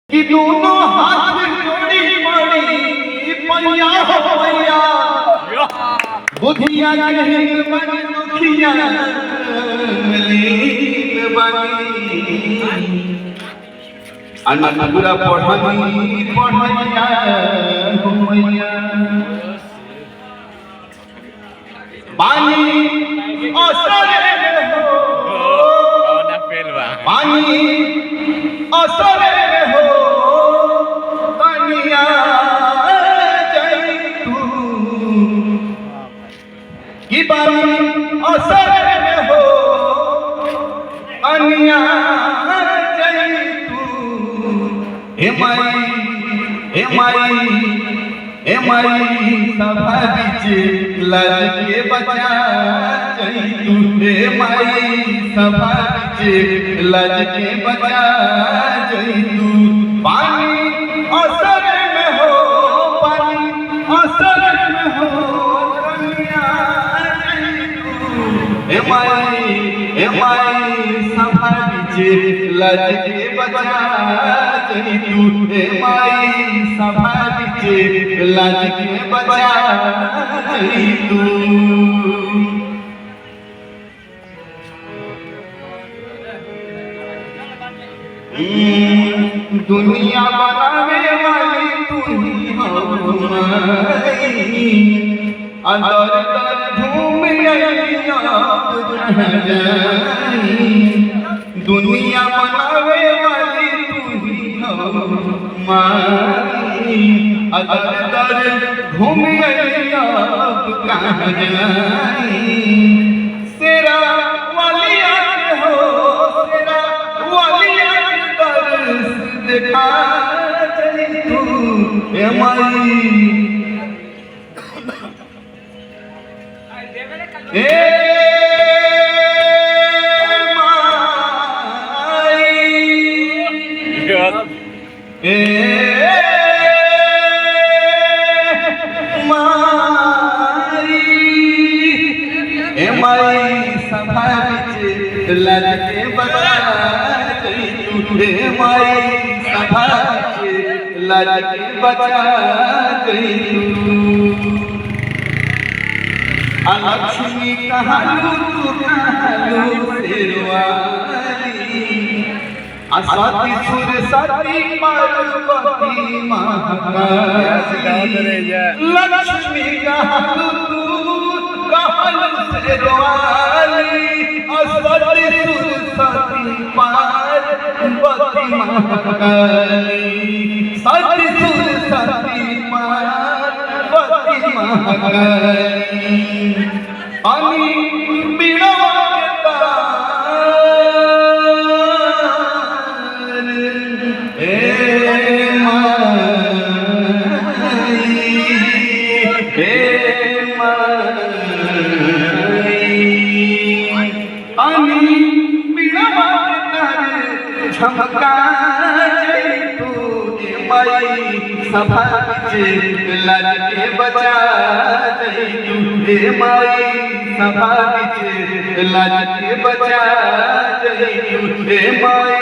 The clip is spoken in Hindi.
कि दोनों हाथ जोड़ी पड़ी पैया हो पैया बुधिया कहिन मन दुखिया मलिन बनी अनपुरा पढ़नी पढ़ैया हो मैया पानी असरे हो पानी असरे हो कनिया जई तू की पानी असरे हो कनिया जई तू हे माई सभा बिच लाज के बचा जई तू हे माई सभा बिच लाज के बचा जई तू पानी असर में हो पानी असर में हो कन्या जई तू हे माई सभा बिच लाज के बचा जई तू हे माई सभा बिच लाज के बचा जई तू दुनिया बनावे वाली तू ही हो माई अंदर दर घूम दुनिया बनावे वाली तू ही हो माई अंदर दर घूम कहाँ जाई सेरा वालिया हो सेरा वालिया देखा चली तू हे माई हे माई सभा बिच लाज के बचा जई तू हे माई सभा बिच लाज के बचा जई तू लक्ष्मी कहालू तू कहालू शेरवाली असती सुर सती पार्वती महाकाली लक्ष्मी कहालू तू कहालू शेरवाली असती सुर सती पार्वती महाकाली सती सुर सती पार्वती महाकाली अनि बिड़वा के तार हे माई अनि बिड़वा के तार झमका जई तू हे माई सभा बिच लाज के बचा जई तू हे माई सभा बिच लाज के बचा जई तू हे माई।